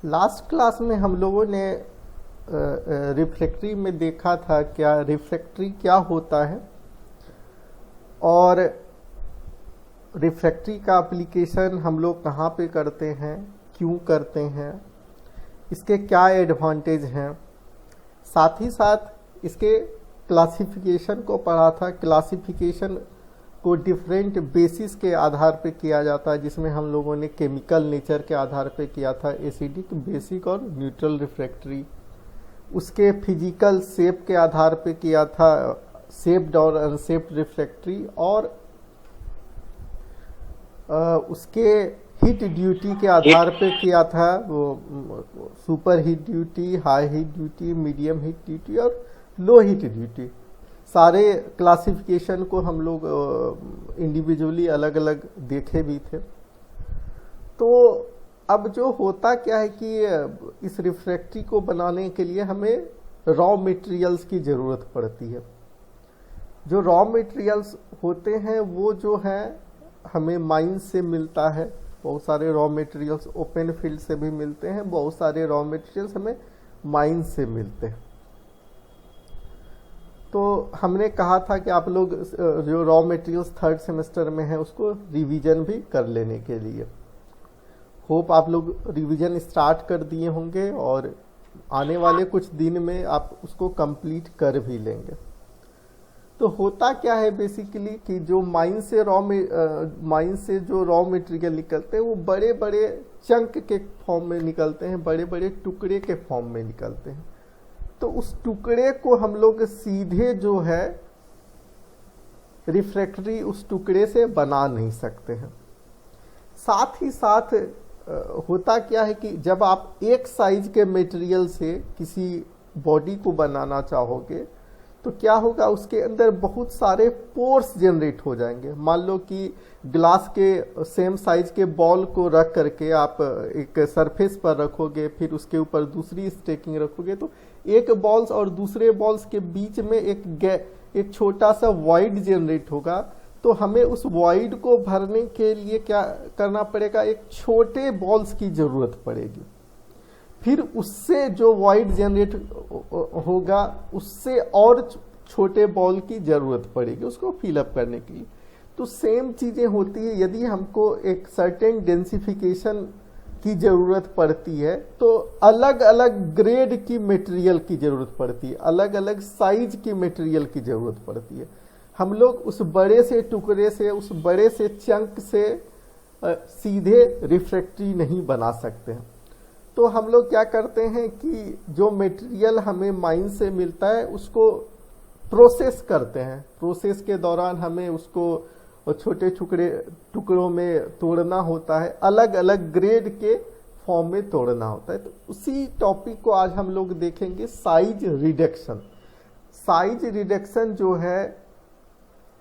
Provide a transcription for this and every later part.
Last class में हम लोगों ने रिफ्रैक्ट्री में देखा था क्या रिफ्रैक्ट्री क्या होता है और रिफ्रैक्ट्री का एप्लीकेशन हम लोग कहाँ पे करते हैं, क्यों करते हैं, इसके क्या एडवांटेज हैं। साथ ही साथ इसके क्लासिफिकेशन को पढ़ा था। क्लासिफिकेशन को डिफरेंट बेसिस के आधार पे किया जाता है, जिसमें हम लोगों ने केमिकल नेचर के आधार पे किया था, एसिडिक, बेसिक और न्यूट्रल रिफ्रैक्ट्री। उसके फिजिकल शेप के आधार पे किया था, शेप्ड और अनशेप्ड रिफ्रैक्ट्री, और उसके हीट ड्यूटी के आधार पे किया था, वो super heat duty, high heat duty, medium heat duty और लो हीट ड्यूटी। सारे क्लासिफिकेशन को हम लोग इंडिविजुअली अलग अलग देखे भी थे। तो अब जो होता क्या है कि इस रिफ्रैक्ट्री को बनाने के लिए हमें रॉ मटेरियल्स की ज़रूरत पड़ती है। जो रॉ मटेरियल्स होते हैं वो जो है हमें माइन से मिलता है। बहुत सारे रॉ मटेरियल्स ओपन फील्ड से भी मिलते हैं, बहुत सारे रॉ मटेरियल्स हमें माइन से मिलते हैं। तो हमने कहा था कि आप लोग जो रॉ मटेरियल्स थर्ड सेमेस्टर में है उसको रिवीजन भी कर लेने के लिए, होप आप लोग रिवीजन स्टार्ट कर दिए होंगे और आने वाले कुछ दिन में आप उसको कंप्लीट कर भी लेंगे। तो होता क्या है बेसिकली कि जो माइन से जो रॉ मटेरियल निकलते हैं वो बड़े बड़े चंक के फॉर्म में निकलते हैं, बड़े बड़े टुकड़े के फॉर्म में निकलते हैं। तो उस टुकड़े को हम लोग सीधे जो है रिफ्रैक्ट्री उस टुकड़े से बना नहीं सकते हैं। साथ ही साथ होता क्या है कि जब आप एक साइज के मटेरियल से किसी बॉडी को बनाना चाहोगे तो क्या होगा, उसके अंदर बहुत सारे पोर्स जनरेट हो जाएंगे। मान लो कि ग्लास के सेम साइज के बॉल को रख करके आप एक सरफेस पर रखोगे, फिर उसके ऊपर दूसरी स्टेकिंग रखोगे, तो एक बॉल्स और दूसरे बॉल्स के बीच में एक छोटा सा वॉइड जनरेट होगा। तो हमें उस वॉइड को भरने के लिए क्या करना पड़ेगा, एक छोटे बॉल्स की जरूरत पड़ेगी। फिर उससे जो वॉइड जनरेट होगा उससे और छोटे बॉल की जरूरत पड़ेगी उसको फिलअप करने के लिए। तो सेम चीजें होती है, यदि हमको एक सर्टेन डेंसिफिकेशन की जरूरत पड़ती है तो अलग अलग ग्रेड की मटेरियल की जरूरत पड़ती है, अलग अलग साइज की मटेरियल की जरूरत पड़ती है। हम लोग उस बड़े से टुकड़े से, उस बड़े से चंक से सीधे रिफ्रैक्ट्री नहीं बना सकते हैं। तो हम लोग क्या करते हैं कि जो मटेरियल हमें माइन से मिलता है उसको प्रोसेस करते हैं। प्रोसेस के दौरान हमें उसको छोटे टुकड़ों में तोड़ना होता है, अलग अलग ग्रेड के फॉर्म में तोड़ना होता है। तो उसी टॉपिक को आज हम लोग देखेंगे, साइज रिडक्शन। साइज रिडक्शन जो है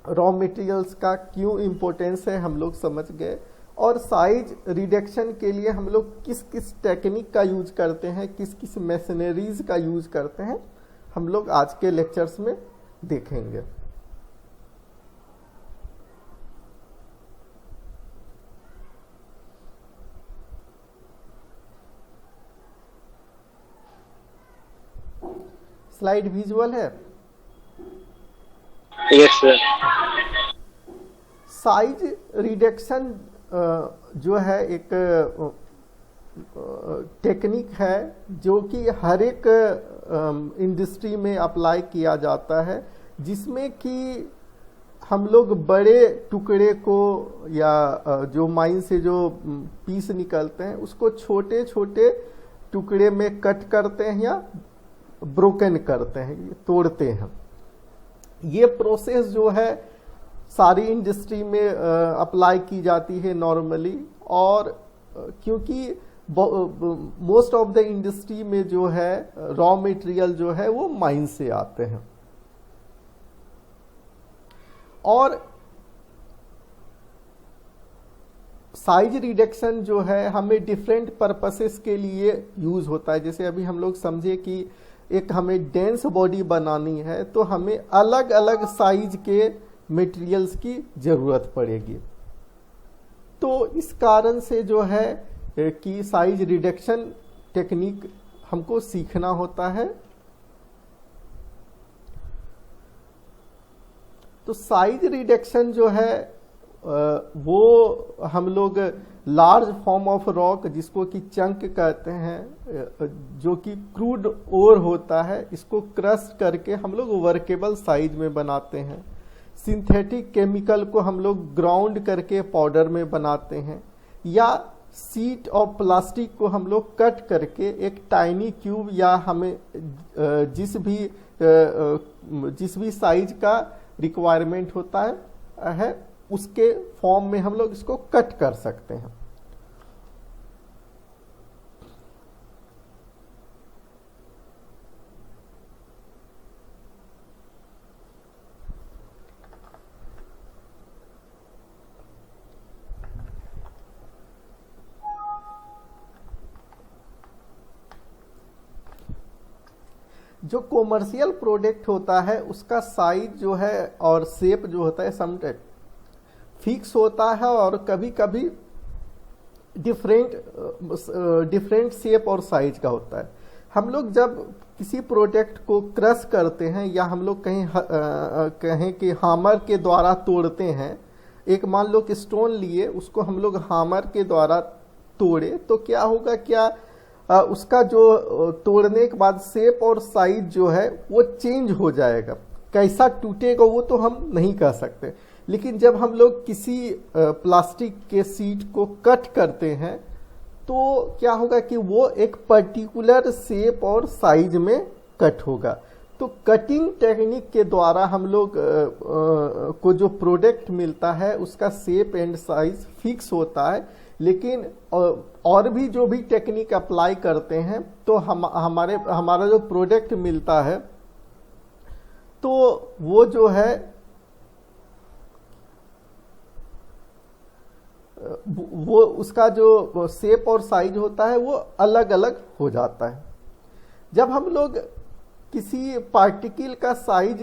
रॉ मटेरियल्स का क्यों इम्पोर्टेंस है हम लोग समझ गए, और साइज रिडक्शन के लिए हम लोग किस किस टेक्निक का यूज करते हैं, किस किस मशीनरीज का यूज करते हैं, हम लोग आज के लेक्चर्स में देखेंगे। स्लाइड विजुअल है? Yes sir. साइज रिडक्शन जो है एक टेक्निक है जो कि हर एक इंडस्ट्री में अप्लाई किया जाता है, जिसमें कि हम लोग बड़े टुकड़े को या जो माइन से जो पीस निकलते हैं उसको छोटे छोटे टुकड़े में कट करते हैं या ब्रोकन करते हैं, तोड़ते हैं। ये प्रोसेस जो है सारी इंडस्ट्री में अप्लाई की जाती है नॉर्मली, और क्योंकि मोस्ट ऑफ द इंडस्ट्री में जो है रॉ मटेरियल जो है वो माइन से आते हैं। और साइज रिडक्शन जो है हमें डिफरेंट पर्पसेस के लिए यूज होता है। जैसे अभी हम लोग समझे कि एक हमें डेंस बॉडी बनानी है तो हमें अलग अलग साइज के मटेरियल्स की जरूरत पड़ेगी। तो इस कारण से जो है कि साइज रिडक्शन टेक्निक हमको सीखना होता है। तो साइज रिडक्शन जो है वो हम लोग लार्ज फॉर्म ऑफ रॉक, जिसको कि चंक कहते हैं, जो कि क्रूड ओर होता है, इसको क्रश करके हम लोग वर्केबल साइज में बनाते हैं। सिंथेटिक केमिकल को हम लोग ग्राउंड करके पाउडर में बनाते हैं, या शीट और प्लास्टिक को हम लोग कट करके एक टाइनी क्यूब या हमें जिस भी साइज का रिक्वायरमेंट होता है उसके फॉर्म में हम लोग इसको कट कर सकते हैं। जो कॉमर्शियल प्रोडक्ट होता है उसका साइज जो है और शेप जो होता है समटाइम फिक्स होता है, और कभी कभी डिफरेंट शेप और साइज का होता है। हम लोग जब किसी प्रोडक्ट को क्रश करते हैं या हम लोग कहें कि हामर के द्वारा तोड़ते हैं, एक मान लो कि स्टोन लिए, उसको हम लोग हामर के द्वारा तोड़े, तो क्या होगा, क्या उसका जो तोड़ने के बाद शेप और साइज जो है वो चेंज हो जाएगा। कैसा टूटेगा वो तो हम नहीं कह सकते, लेकिन जब हम लोग किसी प्लास्टिक के शीट को कट करते हैं तो क्या होगा कि वो एक पर्टिकुलर शेप और साइज में कट होगा। तो कटिंग टेक्निक के द्वारा हम लोग को जो प्रोडक्ट मिलता है उसका शेप एंड साइज फिक्स होता है, लेकिन और भी जो भी टेक्निक अप्लाई करते हैं तो हमारा जो प्रोडक्ट मिलता है तो वो जो है वो उसका जो शेप और साइज होता है वो अलग अलग हो जाता है। जब हम लोग किसी पार्टिकल का साइज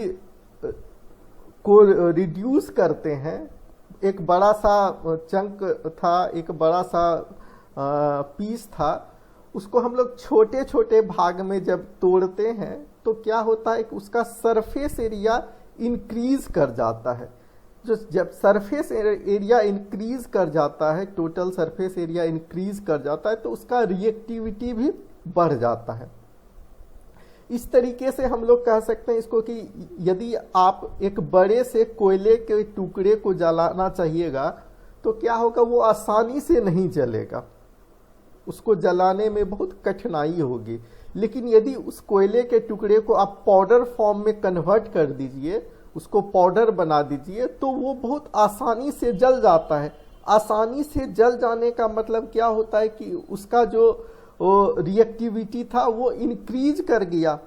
को रिड्यूस करते हैं, एक बड़ा सा चंक था, एक बड़ा सा पीस था, उसको हम लोग छोटे छोटे भाग में जब तोड़ते हैं तो क्या होता है कि उसका सरफेस एरिया इंक्रीज कर जाता है। जो जब सरफेस एरिया इंक्रीज कर जाता है, टोटल सरफेस एरिया इंक्रीज कर जाता है, तो उसका रिएक्टिविटी भी बढ़ जाता है। इस तरीके से हम लोग कह सकते हैं इसको कि यदि आप एक बड़े से कोयले के टुकड़े को जलाना चाहिएगा तो क्या होगा, वो आसानी से नहीं जलेगा, उसको जलाने में बहुत कठिनाई होगी। लेकिन यदि उस कोयले के टुकड़े को आप पाउडर फॉर्म में कन्वर्ट कर दीजिए, उसको पाउडर बना दीजिए, तो वो बहुत आसानी से जल जाता है। आसानी से जल जाने का मतलब क्या होता है कि उसका जो रिएक्टिविटी था वो इंक्रीज कर गया,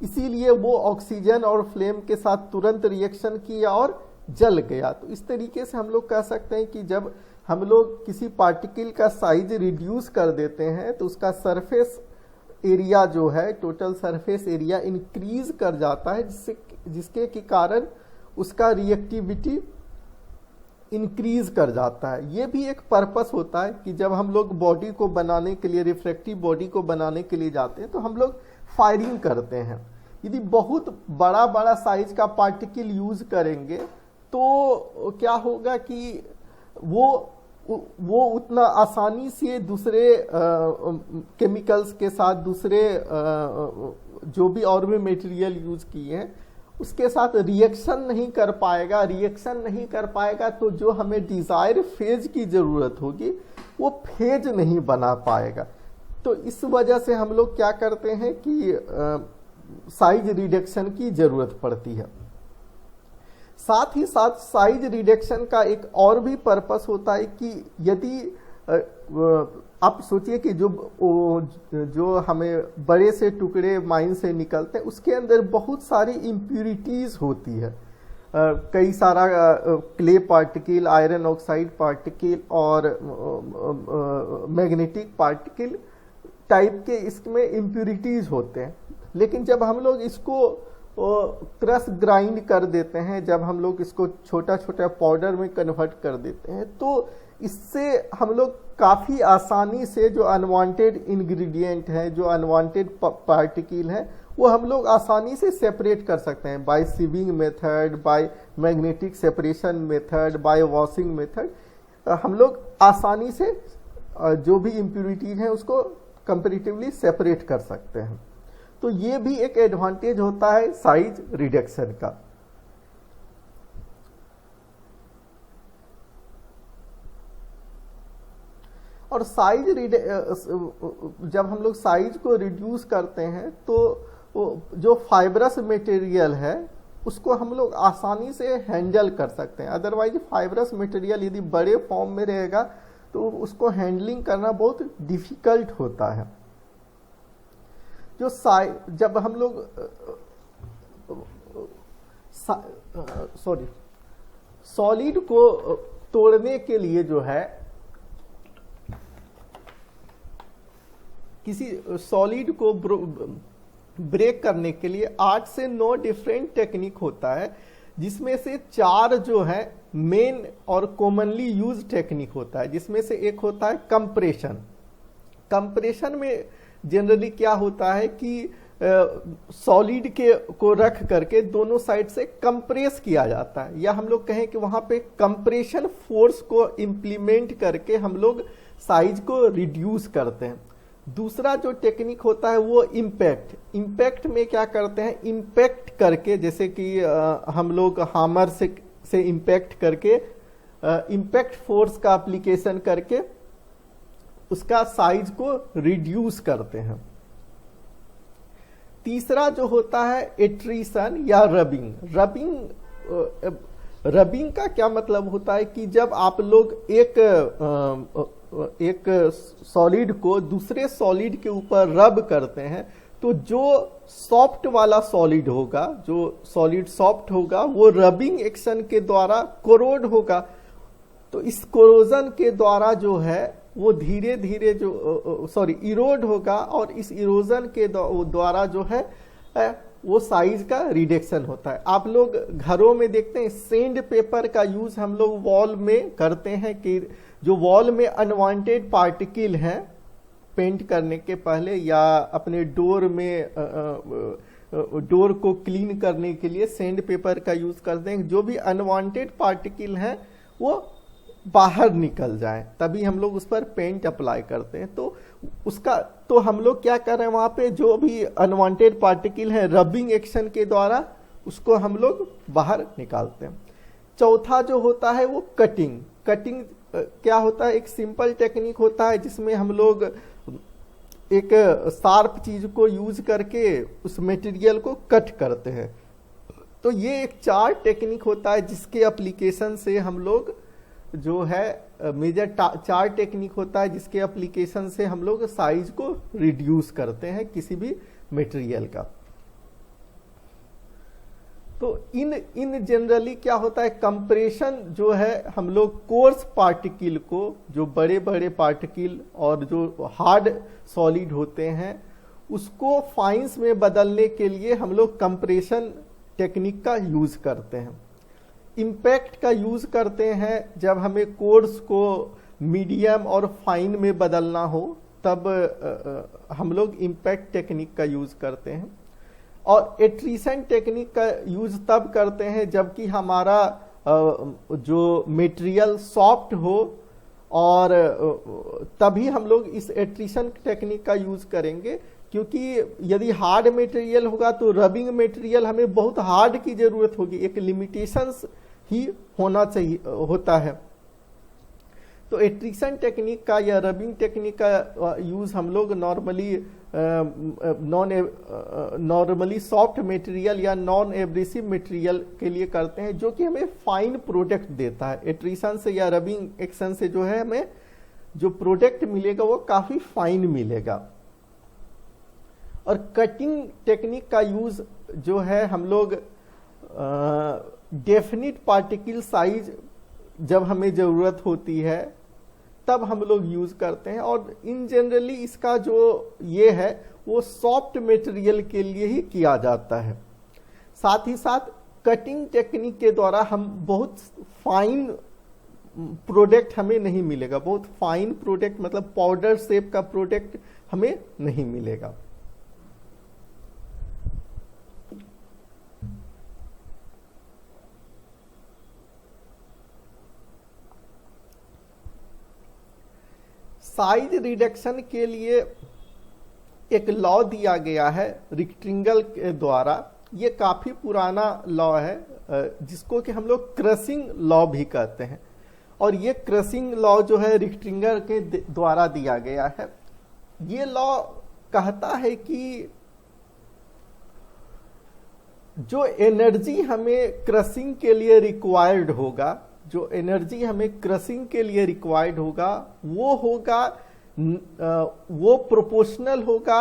इसीलिए वो ऑक्सीजन और फ्लेम के साथ तुरंत रिएक्शन किया और जल गया। तो इस तरीके से हम लोग कह सकते हैं कि जब हम लोग किसी पार्टिकल का साइज रिड्यूस कर देते हैं तो उसका सरफेस एरिया जो है, टोटल सरफेस एरिया इंक्रीज कर जाता है, जिसके के कारण उसका रिएक्टिविटी इंक्रीज कर जाता है। ये भी एक पर्पस होता है कि जब हम लोग बॉडी को बनाने के लिए, रिफ्रैक्टिव बॉडी को बनाने के लिए जाते हैं तो हम लोग फायरिंग करते हैं। यदि बहुत बड़ा बड़ा साइज का पार्टिकल यूज करेंगे तो क्या होगा कि वो उतना आसानी से दूसरे केमिकल्स के साथ, दूसरे जो भी और भी मटेरियल यूज किए हैं उसके साथ रिएक्शन नहीं कर पाएगा। रिएक्शन नहीं कर पाएगा तो जो हमें डिजायर फेज की जरूरत होगी वो फेज नहीं बना पाएगा। तो इस वजह से हम लोग क्या करते हैं कि साइज रिडक्शन की जरूरत पड़ती है। साथ ही साथ साइज रिडक्शन का एक और भी पर्पस होता है कि यदि आप सोचिए कि जो हमें बड़े से टुकड़े माइन से निकलते हैं उसके अंदर बहुत सारी इम्प्यूरिटीज होती है, कई सारा clay particle, iron oxide particle और मैग्नेटिक पार्टिकल टाइप के इसमें इम्प्यूरिटीज होते हैं। लेकिन जब हम लोग इसको क्रश ग्राइंड कर देते हैं, जब हम लोग इसको छोटा छोटा पाउडर में कन्वर्ट कर देते हैं तो इससे हम लोग काफ़ी आसानी से जो अनवांटेड इंग्रेडिएंट है, जो अनवांटेड पार्टिकल है, वो हम लोग आसानी से सेपरेट कर सकते हैं by sieving method, by magnetic separation method, by washing method. हम लोग आसानी से जो भी इम्प्यूरिटीज हैं उसको कंपैरेटिवली सेपरेट कर सकते हैं। तो ये भी एक एडवांटेज होता है साइज रिडक्शन का। और साइज जब हम लोग साइज को रिड्यूस करते हैं तो जो फाइब्रस मटेरियल है उसको हम लोग आसानी से हैंडल कर सकते हैं। अदरवाइज फाइब्रस मटेरियल यदि बड़े फॉर्म में रहेगा तो उसको हैंडलिंग करना बहुत डिफिकल्ट होता है। जो जब हम लोग सॉलिड को तोड़ने के लिए जो है, किसी सॉलिड को ब्रेक करने के लिए 8 से 9 डिफरेंट टेक्निक होता है, जिसमें से 4 जो है मेन और कॉमनली यूज टेक्निक होता है। जिसमें से एक होता है कंप्रेशन। कंप्रेशन में जनरली क्या होता है कि सॉलिड को रख करके दोनों साइड से कंप्रेस किया जाता है, या हम लोग कहें कि वहां पे कंप्रेशन फोर्स को इंप्लीमेंट करके हम लोग साइज को रिड्यूस करते हैं। दूसरा जो टेक्निक होता है वो इम्पैक्ट। इम्पैक्ट में क्या करते हैं, इम्पैक्ट करके, जैसे कि हम लोग हामर से इम्पैक्ट करके, इम्पैक्ट फोर्स का एप्लीकेशन करके उसका साइज को रिड्यूस करते हैं। तीसरा जो होता है एट्रीशन या रबिंग। रबिंग का क्या मतलब होता है कि जब आप लोग एक सॉलिड को दूसरे सॉलिड के ऊपर रब करते हैं तो जो सॉफ्ट वाला सॉलिड होगा, जो सॉलिड सॉफ्ट होगा, वो रबिंग एक्शन के द्वारा कोरोड होगा। तो इस कोरोजन के द्वारा जो है वो धीरे धीरे इरोड होगा, और इस इरोजन के द्वारा जो है वो साइज का रिडक्शन होता है। आप लोग घरों में देखते हैं सेंड पेपर का यूज हम लोग वॉल में करते हैं कि जो वॉल में अनवांटेड पार्टिकल हैं पेंट करने के पहले, या अपने डोर में डोर को क्लीन करने के लिए सेंड पेपर का यूज करते हैं। जो भी अनवांटेड पार्टिकल हैं वो बाहर निकल जाए तभी हम लोग उस पर पेंट अप्लाई करते हैं। तो हम लोग क्या कर रहे हैं, वहां पे जो भी अनवांटेड पार्टिकल है रबिंग एक्शन के द्वारा उसको हम लोग बाहर निकालते हैं। चौथा जो होता है वो कटिंग। कटिंग क्या होता है, एक सिंपल टेक्निक होता है जिसमें हम लोग एक शार्प चीज को यूज करके उस मटेरियल को कट करते हैं। तो ये एक 4 टेक्निक होता है जिसके एप्लीकेशन से हम लोग जो है मेजर 4 टेक्निक होता है जिसके एप्लीकेशन से हम लोग साइज को रिड्यूस करते हैं किसी भी मटेरियल का। तो इन जनरली क्या होता है, कंप्रेशन जो है हम लोग कोर्स पार्टिकल को, जो बड़े बड़े पार्टिकल और जो हार्ड सॉलिड होते हैं उसको फाइंस में बदलने के लिए हम लोग कंप्रेशन टेक्निक का यूज करते हैं। इम्पैक्ट का यूज करते हैं जब हमें कोर्स को मीडियम और फाइन में बदलना हो, तब हम लोग इम्पैक्ट टेक्निक का यूज करते हैं। और एट्रीशन टेक्निक का यूज तब करते हैं जबकि हमारा जो मटेरियल सॉफ्ट हो, और तभी हम लोग इस एट्रीशन टेक्निक का यूज करेंगे। क्योंकि यदि हार्ड मटेरियल होगा तो रबिंग मटेरियल हमें बहुत हार्ड की जरूरत होगी, एक लिमिटेशंस ही होना चाहिए होता है। तो एट्रीशन टेक्निक का या रबिंग टेक्निक का यूज हम लोग नॉर्मली सॉफ्ट मटेरियल या नॉन एब्रेसिव मटेरियल के लिए करते हैं, जो कि हमें फाइन प्रोडक्ट देता है। एट्रीशन से या रबिंग एक्शन से जो है हमें जो प्रोडक्ट मिलेगा वो काफी फाइन मिलेगा। और कटिंग टेक्निक का यूज जो है हम लोग डेफिनिट पार्टिकल साइज जब हमें जरूरत होती है तब हम लोग यूज करते हैं। और इन जनरली इसका जो ये है वो सॉफ्ट मटेरियल के लिए ही किया जाता है। साथ ही साथ कटिंग टेक्निक के द्वारा हम बहुत फाइन प्रोडक्ट हमें नहीं मिलेगा, बहुत फाइन प्रोडक्ट मतलब पाउडर शेप का प्रोडक्ट हमें नहीं मिलेगा। साइज रिडक्शन के लिए एक लॉ दिया गया है रिक्टिंगल के द्वारा। ये काफी पुराना लॉ है जिसको कि हम लोग क्रशिंग लॉ भी कहते हैं, और ये क्रशिंग लॉ जो है रिक्टिंगल के द्वारा दिया गया है। ये लॉ कहता है कि जो एनर्जी हमें क्रशिंग के लिए रिक्वायर्ड होगा, जो एनर्जी हमें क्रशिंग के लिए रिक्वायर्ड होगा वो प्रोपोर्शनल होगा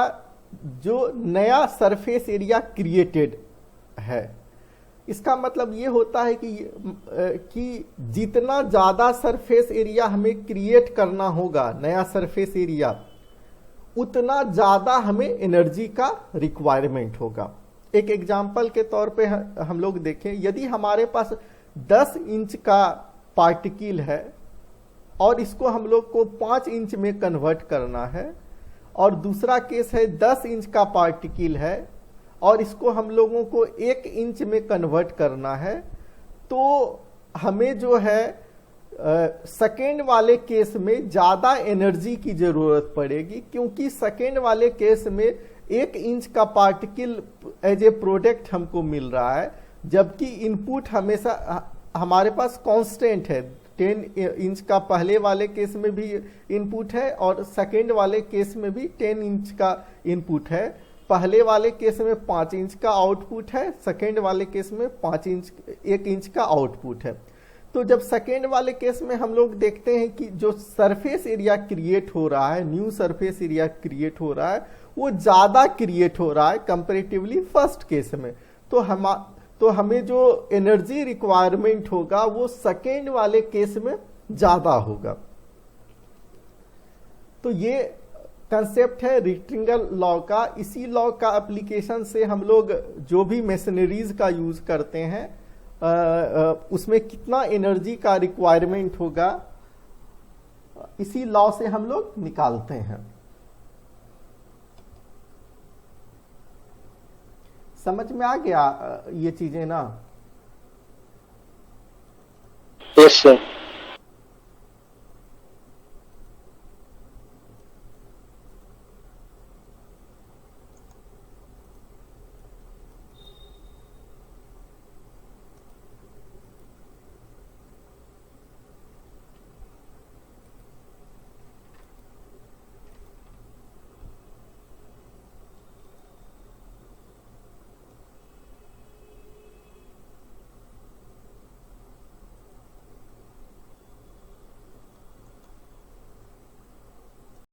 जो नया सरफेस एरिया क्रिएटेड है। इसका मतलब ये होता है कि जितना ज्यादा सरफेस एरिया हमें क्रिएट करना होगा, नया सरफेस एरिया, उतना ज्यादा हमें एनर्जी का रिक्वायरमेंट होगा। एक एग्जांपल के तौर पे हम लोग देखें, यदि हमारे पास 10 इंच का पार्टिकल है और इसको हम लोग को 5 इंच में कन्वर्ट करना है, और दूसरा केस है 10 इंच का पार्टिकल है और इसको हम लोगों को 1 इंच में कन्वर्ट करना है, तो हमें जो है सेकेंड वाले केस में ज्यादा एनर्जी की जरूरत पड़ेगी, क्योंकि सेकेंड वाले केस में 1 इंच का पार्टिकल एज ए प्रोडक्ट हमको मिल रहा है, जबकि इनपुट हमेशा हमारे पास कांस्टेंट है। 10 इंच का पहले वाले केस में भी इनपुट है और सेकेंड वाले केस में भी 10 इंच का इनपुट है। पहले वाले केस में 5 इंच का आउटपुट है, सेकेंड वाले केस में 1 इंच का आउटपुट है। तो जब सेकेंड वाले केस में हम लोग देखते हैं कि जो सरफेस एरिया क्रिएट हो रहा है, न्यू सरफेस एरिया क्रिएट हो रहा है, वो ज्यादा क्रिएट हो रहा है कंपैरेटिवली फर्स्ट केस में। तो हमें जो एनर्जी रिक्वायरमेंट होगा वो सेकेंड वाले केस में ज्यादा होगा। तो ये कंसेप्ट है रिक्टिंगल लॉ का। इसी लॉ का एप्लीकेशन से हम लोग जो भी मशीनरीज का यूज करते हैं उसमें कितना एनर्जी का रिक्वायरमेंट होगा, इसी लॉ से हम लोग निकालते हैं। समझ में आ गया ये चीजें ना? Yes sir.